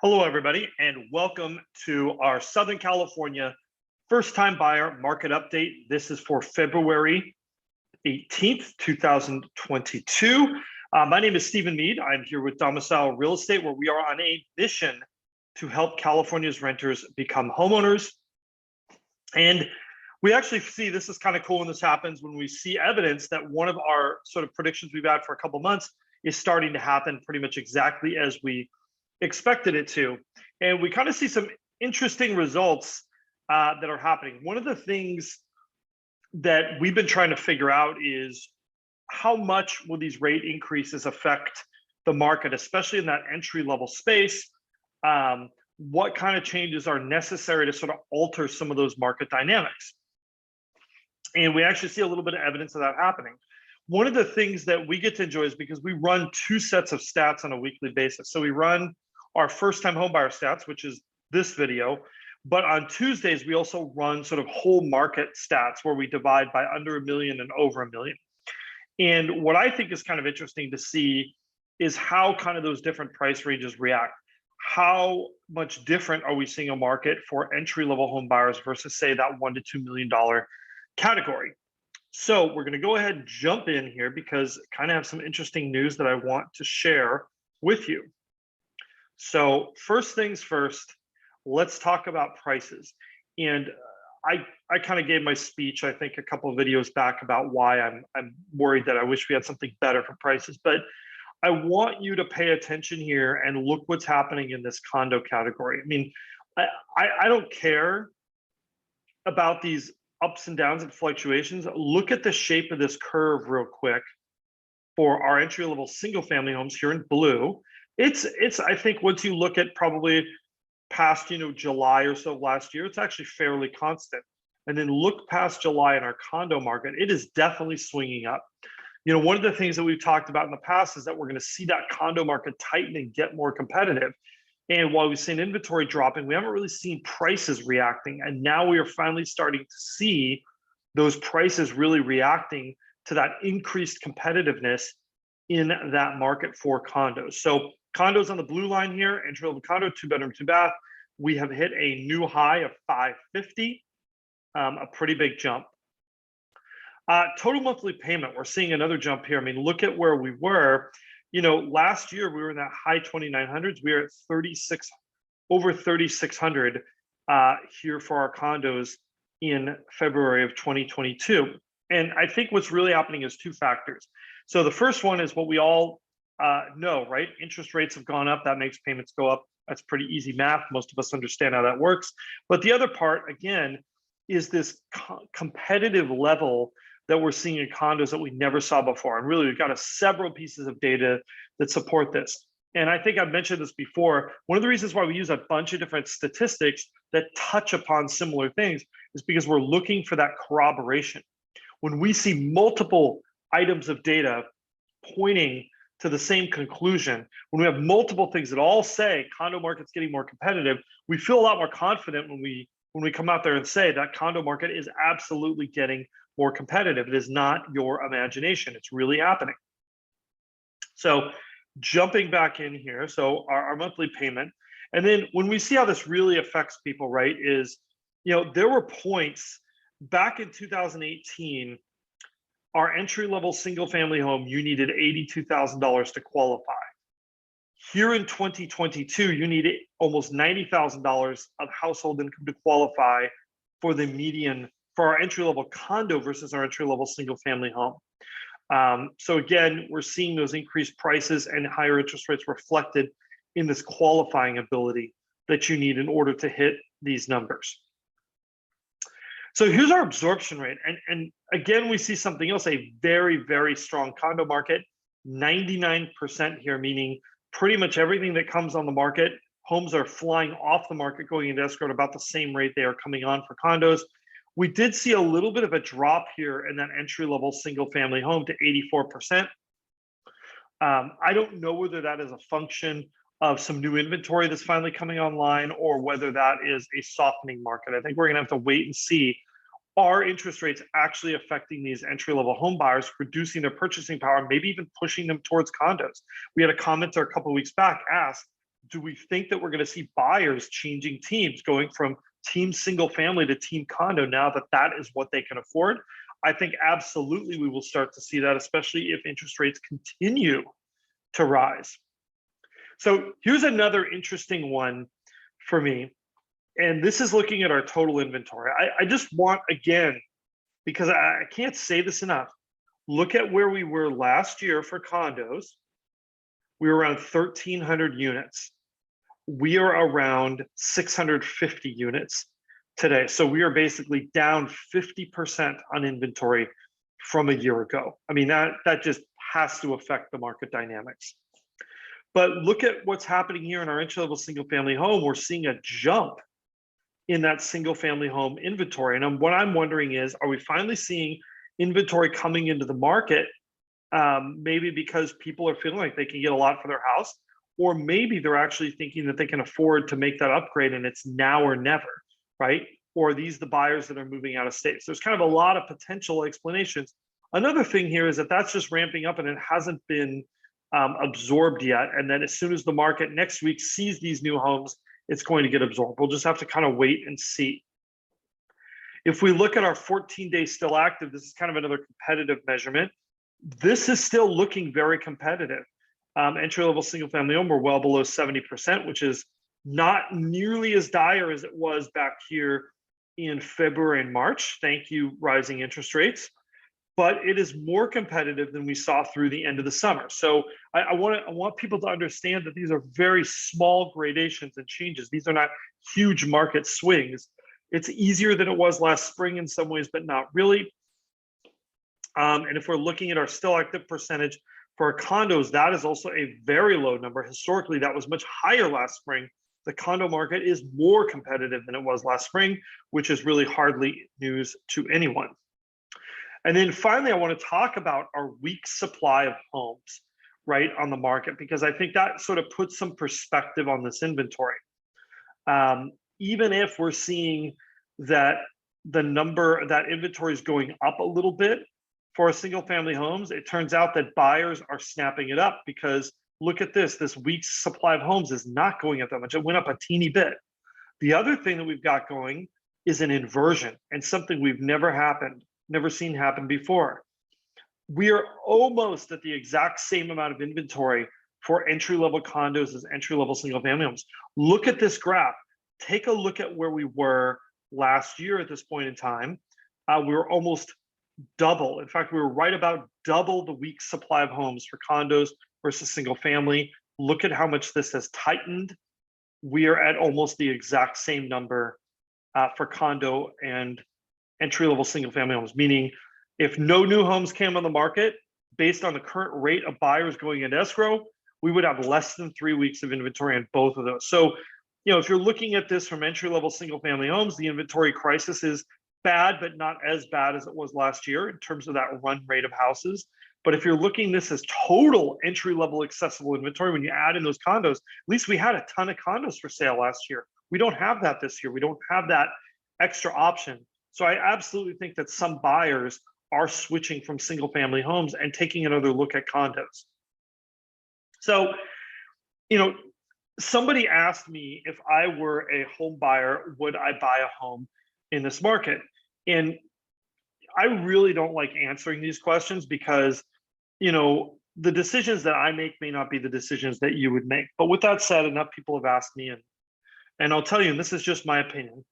Hello, everybody, and welcome to our Southern California first-time buyer market update. This is for February 18th, 2022. My name is Stephen Meade. I'm here with Domicile Real Estate, where we are on a mission to help California's renters become homeowners. And we actually see, this is kind of cool when this happens, when we see evidence that one of our sort of predictions we've had for a couple months is starting to happen pretty much exactly as we expected it to. And we kind of see some interesting results that are happening. One of the things that we've been trying to figure out is how much will these rate increases affect the market, especially in that entry level space. What kind of changes are necessary to sort of alter some of those market dynamics? And we actually see a little bit of evidence of that happening. One of the things that we get to enjoy is because we run two sets of stats on a weekly basis. So we run our first-time homebuyer stats, which is this video, but on Tuesdays, we also run sort of whole market stats where we divide by under 1 million and over 1 million. And what I think is kind of interesting to see is how kind of those different price ranges react. How much different are we seeing a market for entry-level home buyers versus, say, that $1 to $2 million category? So we're going to go ahead and jump in here because I kind of have some interesting news that I want to share with you. So first things first, let's talk about prices. And I kind of gave my speech, I think, a couple of videos back about why I'm worried that I wish we had something better for prices. But I want you to pay attention here and look what's happening in this condo category. I mean, I don't care about these ups and downs and fluctuations. Look at the shape of this curve real quick for our entry-level single-family homes here in blue. It's I think once you look at probably past July or so of last year, it's actually fairly constant. And then look past July in our condo market, it is definitely swinging up. One of the things that we've talked about in the past is that we're going to see that condo market tighten and get more competitive. And while we've seen inventory dropping, we haven't really seen prices reacting. And now we are finally starting to see those prices really reacting to that increased competitiveness in that market for condos. So condos on the blue line here, entry-level condo, 2-bedroom, 2-bath, we have hit a new high of $550, a pretty big jump. Total monthly payment, we're seeing another jump here. I mean, look at where we were. Last year we were in that high 2,900s. We are at over 3,600 here for our condos in February of 2022. And I think what's really happening is two factors. So the first one is what we all know, right? Interest rates have gone up. That makes payments go up. That's pretty easy math. Most of us understand how that works. But the other part, again, is this competitive level that we're seeing in condos that we never saw before. And really, we've got several pieces of data that support this. And I think I've mentioned this before. One of the reasons why we use a bunch of different statistics that touch upon similar things is because we're looking for that corroboration. When we see multiple items of data pointing to the same conclusion, when we have multiple things that all say condo market's getting more competitive, we feel a lot more confident when we come out there and say that condo market is absolutely getting more competitive. It is not your imagination. It's really happening. So jumping back in here, so our monthly payment, and then when we see how this really affects people, right, is, there were points back in 2018, our entry-level single-family home, you needed $82,000 to qualify. Here in 2022, you need almost $90,000 of household income to qualify for the median for our entry-level condo versus our entry-level single-family home. So again, we're seeing those increased prices and higher interest rates reflected in this qualifying ability that you need in order to hit these numbers. So here's our absorption rate. And again, we see something else, a very, very strong condo market, 99% here, meaning pretty much everything that comes on the market, homes are flying off the market, going into escrow at about the same rate they are coming on for condos. We did see a little bit of a drop here in that entry-level single-family home to 84%. I don't know whether that is a function of some new inventory that's finally coming online or whether that is a softening market. I think we're gonna have to wait and see. Are interest rates actually affecting these entry-level home buyers, reducing their purchasing power, maybe even pushing them towards condos? We had a commenter a couple of weeks back ask, do we think that we're going to see buyers changing teams, going from team single family to team condo now that that is what they can afford? I think absolutely we will start to see that, especially if interest rates continue to rise. So here's another interesting one for me. And this is looking at our total inventory. I just want, again, because I can't say this enough, look at where we were last year for condos. We were around 1,300 units. We are around 650 units today. So we are basically down 50% on inventory from a year ago. I mean, that just has to affect the market dynamics. But look at what's happening here in our entry-level single-family home. We're seeing a jump in that single-family home inventory. And what I'm wondering is, are we finally seeing inventory coming into the market, maybe because people are feeling like they can get a lot for their house, or maybe they're actually thinking that they can afford to make that upgrade and it's now or never, right? Or are these the buyers that are moving out of state? So there's kind of a lot of potential explanations. Another thing here is that that's just ramping up and it hasn't been absorbed yet. And then as soon as the market next week sees these new homes, it's going to get absorbed. We'll just have to kind of wait and see. If we look at our 14-day still active, this is kind of another competitive measurement. This is still looking very competitive. Entry-level single-family home, we're well below 70%, which is not nearly as dire as it was back here in February and March. Thank you, rising interest rates. But it is more competitive than we saw through the end of the summer. So I want people to understand that these are very small gradations and changes. These are not huge market swings. It's easier than it was last spring in some ways, but not really. And if we're looking at our still active percentage for our condos, that is also a very low number. Historically, that was much higher last spring. The condo market is more competitive than it was last spring, which is really hardly news to anyone. And then finally, I want to talk about our weak supply of homes, right, on the market, because I think that sort of puts some perspective on this inventory. Even if we're seeing that the number, that inventory is going up a little bit for single family homes, it turns out that buyers are snapping it up because look at this weak supply of homes is not going up that much. It went up a teeny bit. The other thing that we've got going is an inversion, and something we've never seen happen before. We are almost at the exact same amount of inventory for entry-level condos as entry-level single-family homes. Look at this graph. Take a look at where we were last year at this point in time. We were almost double. In fact, we were right about double the weak supply of homes for condos versus single-family. Look at how much this has tightened. We are at almost the exact same number for condo and entry-level single-family homes, meaning if no new homes came on the market, based on the current rate of buyers going into escrow, we would have less than 3 weeks of inventory on both of those. So, you know, if you're looking at this from entry-level single-family homes, the inventory crisis is bad, but not as bad as it was last year in terms of that run rate of houses. But if you're looking this as total entry-level accessible inventory, when you add in those condos, at least we had a ton of condos for sale last year. We don't have that this year. We don't have that extra option. So I absolutely think that some buyers are switching from single family homes and taking another look at condos. So, you know, somebody asked me if I were a home buyer, would I buy a home in this market? And I really don't like answering these questions because, you know, the decisions that I make may not be the decisions that you would make. But with that said, enough people have asked me, and I'll tell you, and this is just my opinion,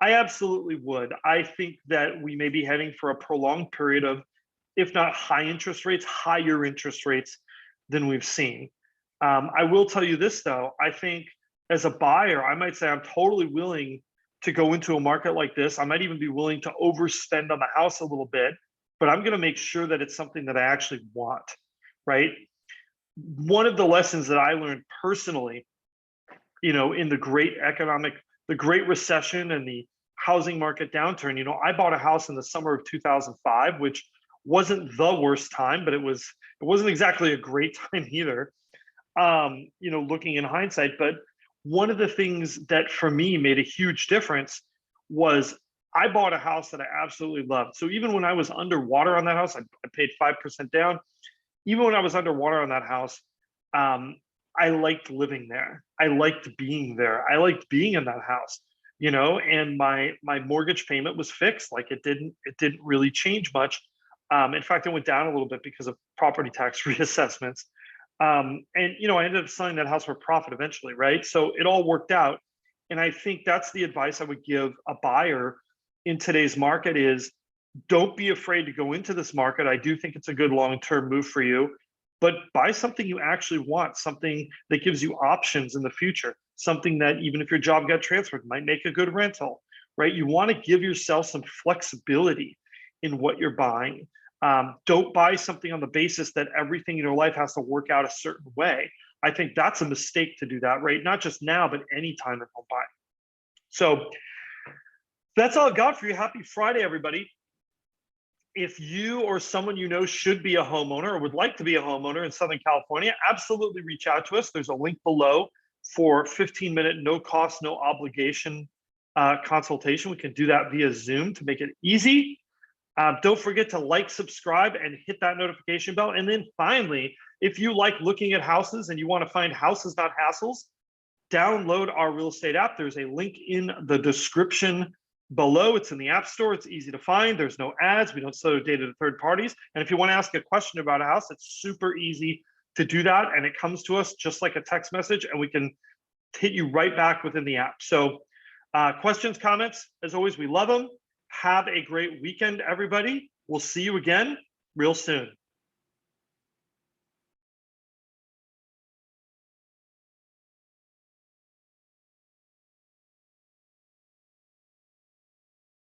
I absolutely would. I think that we may be heading for a prolonged period of, if not high interest rates, higher interest rates than we've seen. I will tell you this, though. I think as a buyer, I might say I'm totally willing to go into a market like this. I might even be willing to overspend on the house a little bit, but I'm going to make sure that it's something that I actually want, right? One of the lessons that I learned personally, you know, in the Great Recession and the housing market downturn, you know, I bought a house in the summer of 2005, which wasn't the worst time, but it wasn't exactly a great time either. You know, looking in hindsight, but one of the things that for me made a huge difference was I bought a house that I absolutely loved. So even when I was underwater on that house, I paid 5% down. Even when I was underwater on that house, I liked living there. I liked being there. I liked being in that house, and my mortgage payment was fixed. Like it didn't really change much. In fact, it went down a little bit because of property tax reassessments. And I ended up selling that house for profit eventually, right? So it all worked out. And I think that's the advice I would give a buyer in today's market is don't be afraid to go into this market. I do think it's a good long-term move for you, but buy something you actually want, something that gives you options in the future, something that even if your job got transferred, might make a good rental, right? You want to give yourself some flexibility in what you're buying. Don't buy something on the basis that everything in your life has to work out a certain way. I think that's a mistake to do that, right? Not just now, but any time in home buying. So that's all I've got for you. Happy Friday, everybody. If you or someone you know should be a homeowner or would like to be a homeowner in Southern California, absolutely reach out to us. There's a link below for 15-minute, no cost, no obligation consultation. We can do that via Zoom to make it easy. Don't forget to like, subscribe, and hit that notification bell. And then finally, if you like looking at houses and you want to find houses, not hassles, download our real estate app. There's a link in the description below. It's in the App Store. It's easy to find. There's no ads. We don't sell data to third parties. And if you want to ask a question about a house, it's super easy to do that. And it comes to us just like a text message, and we can hit you right back within the app. So questions, comments, as always, we love them. Have a great weekend, everybody. We'll see you again real soon.